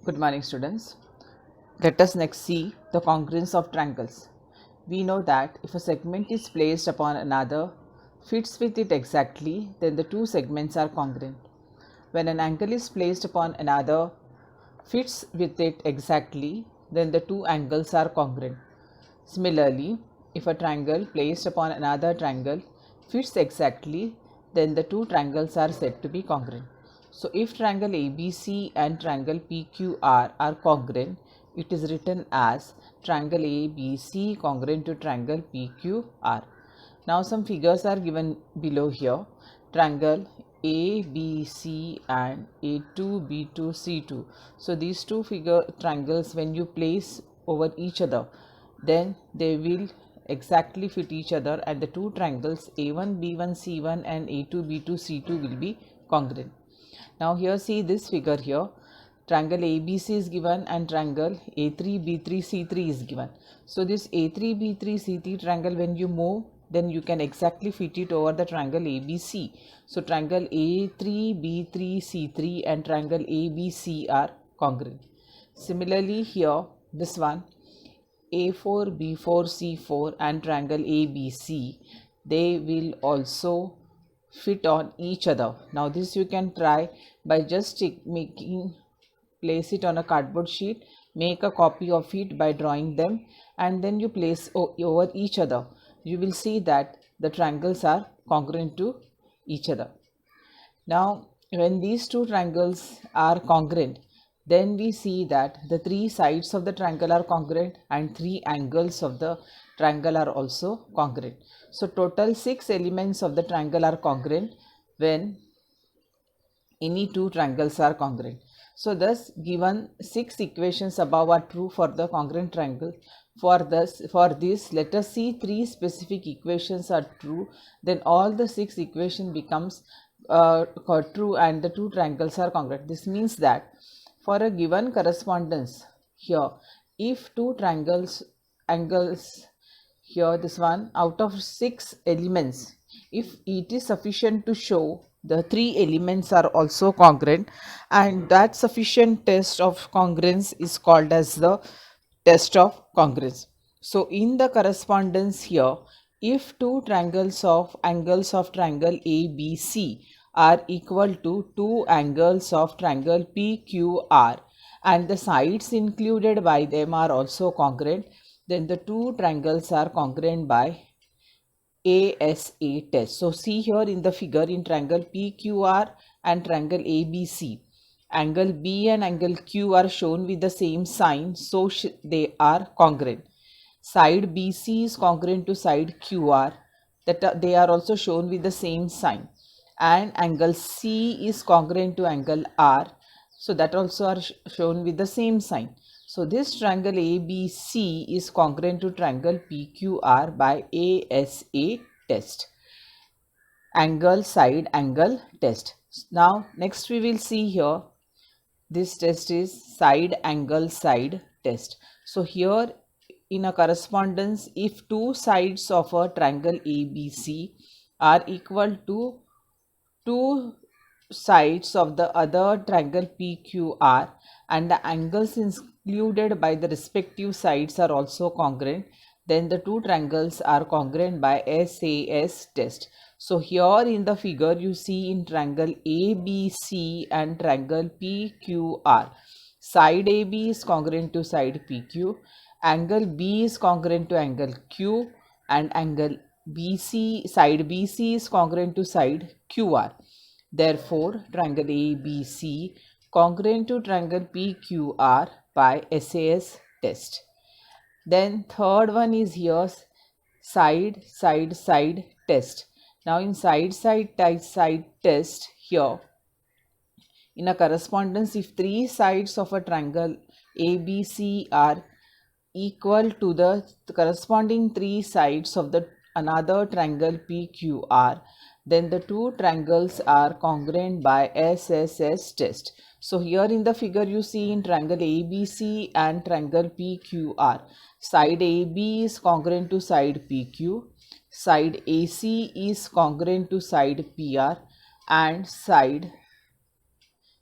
Good morning, students. Let us next see the congruence of triangles. We know that if a segment is placed upon another, fits with it exactly, then the two segments are congruent. When an angle is placed upon another, fits with it exactly, then the two angles are congruent. Similarly, if a triangle placed upon another triangle fits exactly, then the two triangles are said to be congruent. So, if triangle ABC and triangle PQR are congruent, it is written as triangle ABC congruent to triangle PQR. Now, some figures are given below here. Triangle ABC and A2, B2, C2. So, these two triangles, when you place over each other, then they will exactly fit each other, and the two triangles A1, B1, C1 and A2, B2, C2 will be congruent. Now here see this figure here. Triangle ABC is given and triangle A3, B3, C3 is given. So this A3, B3, C3 triangle, when you move, then you can exactly fit it over the triangle ABC. So triangle A3, B3, C3 and triangle ABC are congruent. Similarly here, this one A4, B4, C4 and triangle ABC, they will also fit on each other. Now this you can try by just place it on a cardboard sheet, make a copy of it by drawing them, and then you place over each other. You will see that the triangles are congruent to each other. Now, when these two triangles are congruent, then we see that the three sides of the triangle are congruent and three angles of the triangle are also congruent. So, total 6 elements of the triangle are congruent when any two triangles are congruent. So, thus given 6 equations above are true for the congruent triangle. For this, let us see 3 specific equations are true. Then all the 6 equation becomes true and the two triangles are congruent. This means that for a given correspondence here, if two angles here, this one, out of 6 elements, if it is sufficient to show the 3 elements are also congruent, and that sufficient test of congruence is called as the test of congruence. So in the correspondence here, if two angles of triangle ABC are equal to two angles of triangle PQR and the sides included by them are also congruent, then the two triangles are congruent by ASA test. So see here in the figure, in triangle PQR and triangle ABC, angle B and angle Q are shown with the same sign, so they are congruent. Side BC is congruent to side QR, that they are also shown with the same sign, and angle C is congruent to angle R, so that also are shown with the same sign. So this triangle ABC is congruent to triangle PQR by ASA test. Angle side angle test. Now next we will see here, this test is side angle side test. So here in a correspondence, if two sides of a triangle ABC are equal to two sides of the other triangle PQR and the angles included by the respective sides are also congruent, then the two triangles are congruent by SAS test. So here in the figure you see in triangle ABC and triangle PQR, side AB is congruent to side PQ, angle B is congruent to angle Q, and angle BC, side BC is congruent to side QR. Therefore, triangle ABC congruent to triangle PQR by SAS test. Then third one is here, side side test. Now in side test here, in a correspondence, if three sides of a triangle ABC are equal to the corresponding three sides of the another triangle PQR, then the two triangles are congruent by SSS test. So here in the figure you see in triangle ABC and triangle PQR, side AB is congruent to side PQ, side AC is congruent to side PR, and side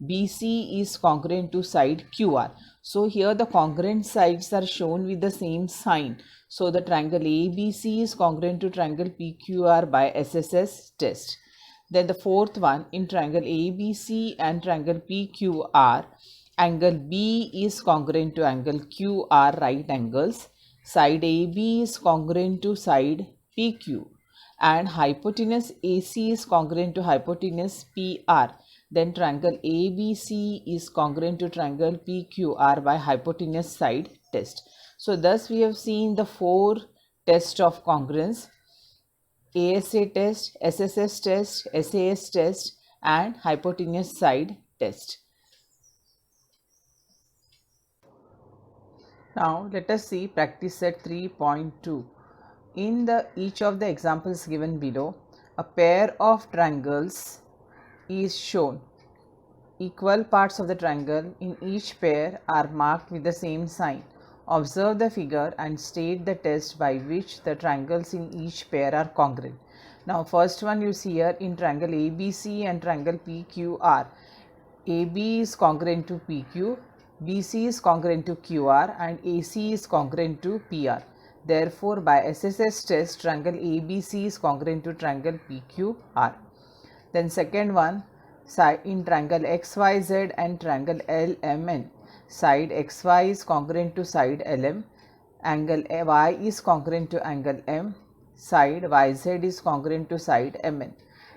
BC is congruent to side QR. So here the congruent sides are shown with the same sign. So the triangle ABC is congruent to triangle PQR by SSS test. Then the fourth one, in triangle ABC and triangle PQR, angle B is congruent to angle QR, right angles. Side AB is congruent to side PQ, and hypotenuse AC is congruent to hypotenuse PR. Then triangle ABC is congruent to triangle PQR by hypotenuse side test. So thus we have seen the four tests of congruence: ASA test, SSS test, SAS test, and hypotenuse side test. Now let us see practice set 3.2. In each of the examples given below, a pair of triangles is shown. Equal parts of the triangle in each pair are marked with the same sign. Observe the figure and state the test by which the triangles in each pair are congruent. Now first one you see here, in triangle ABC and triangle PQR. AB is congruent to PQ, BC is congruent to QR, and AC is congruent to PR. Therefore, by SSS test, triangle ABC is congruent to triangle PQR. Then second one, in triangle XYZ and triangle LMN, side XY is congruent to side LM, angle Y is congruent to angle M, side YZ is congruent to side MN.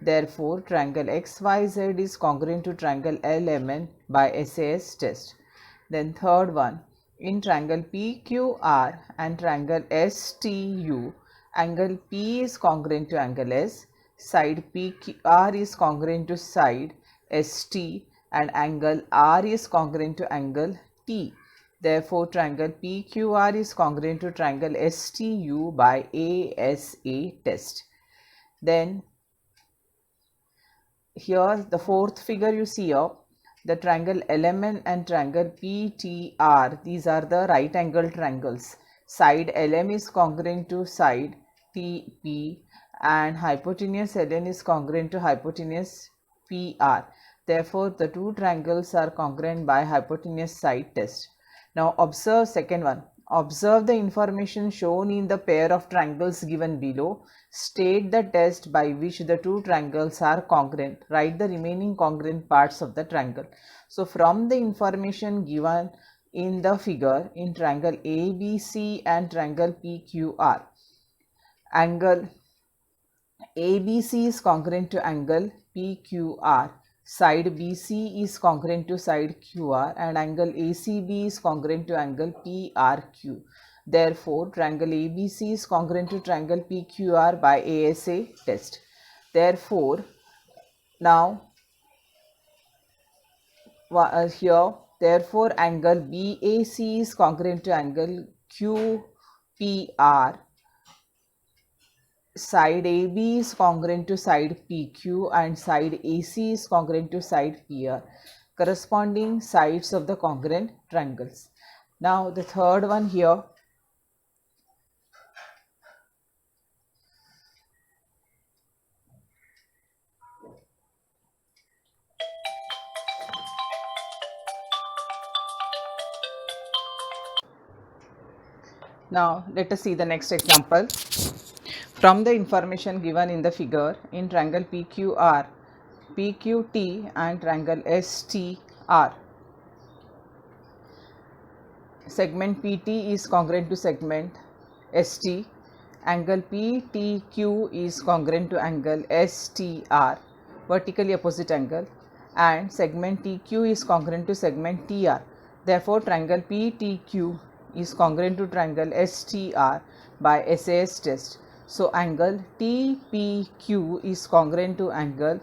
Therefore, triangle XYZ is congruent to triangle LMN by SAS test. Then third one, in triangle PQR and triangle STU, angle P is congruent to angle S, side PQR is congruent to side ST, and angle R is congruent to angle T. Therefore, triangle PQR is congruent to triangle STU by ASA test. Then here the fourth figure you see here, the triangle LMN and triangle PTR, these are the right angle triangles. Side LM is congruent to side TP, and hypotenuse LN is congruent to hypotenuse PR. Therefore, the two triangles are congruent by hypotenuse side test. Now observe second one. Observe the information shown in the pair of triangles given below. State the test by which the two triangles are congruent. Write the remaining congruent parts of the triangle. So from the information given in the figure, in triangle ABC and triangle PQR, angle ABC is congruent to angle PQR. Side BC is congruent to side QR, and angle ACB is congruent to angle PRQ. Therefore, triangle ABC is congruent to triangle PQR by ASA test. Therefore, now here, therefore angle BAC is congruent to angle QPR. Side AB is congruent to side PQ, and side AC is congruent to side PR, corresponding sides of the congruent triangles. Now the third one here, now let us see the next example. From the information given in the figure, in triangle PQR, PQT and triangle STR, segment PT is congruent to segment ST, angle PTQ is congruent to angle STR, vertically opposite angle, and segment TQ is congruent to segment TR. Therefore, triangle PTQ is congruent to triangle STR by SAS test. So, angle TPQ is congruent to angle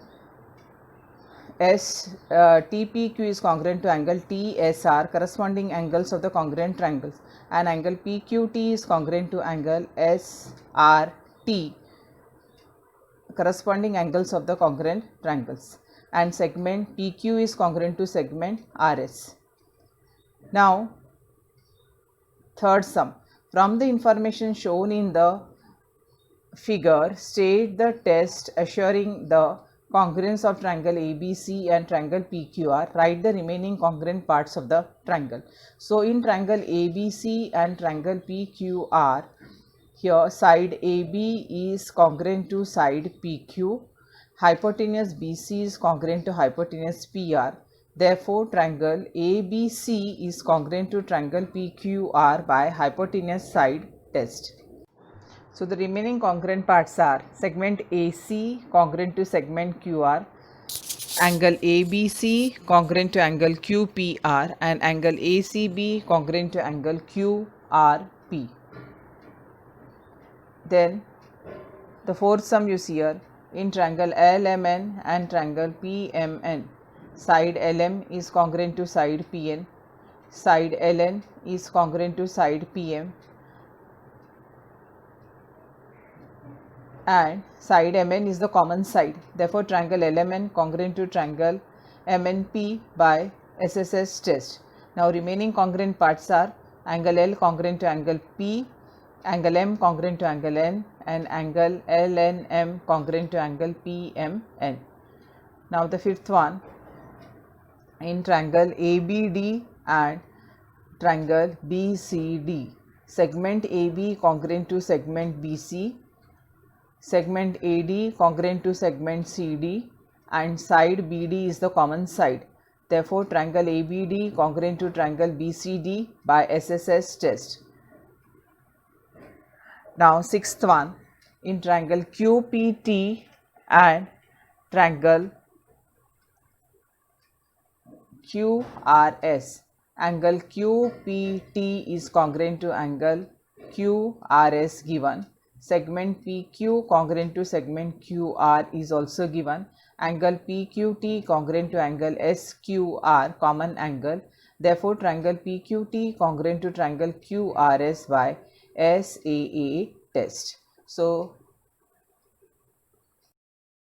TPQ is congruent to angle TSR, corresponding angles of the congruent triangles, and angle PQT is congruent to angle SRT, corresponding angles of the congruent triangles, and segment PQ is congruent to segment RS. Now, third sum. From the information shown in the figure, state the test assuring the congruence of triangle ABC and triangle PQR, write the remaining congruent parts of the triangle. So in triangle ABC and triangle PQR, here side AB is congruent to side PQ, hypotenuse BC is congruent to hypotenuse PR. Therefore, triangle ABC is congruent to triangle PQR by hypotenuse side test. So the remaining congruent parts are segment AC congruent to segment QR, angle ABC congruent to angle QPR, and angle ACB congruent to angle QRP. Then the fourth sum you see here, in triangle LMN and triangle PMN, side LM is congruent to side PN, side LN is congruent to side PM, and side MN is the common side. Therefore, triangle LMN congruent to triangle MNP by SSS test. Now, remaining congruent parts are angle L congruent to angle P, angle M congruent to angle N, and angle LNM congruent to angle PMN. Now, the fifth one, in triangle ABD and triangle BCD, segment AB congruent to segment BC, segment AD congruent to segment CD, and side BD is the common side. Therefore, triangle ABD congruent to triangle BCD by SSS test. Now, sixth one, in triangle QPT and triangle QRS, angle QPT is congruent to angle QRS given. Segment PQ congruent to segment QR is also given. Angle PQT congruent to angle SQR, common angle. Therefore, triangle PQT congruent to triangle QRS by SAA test. So,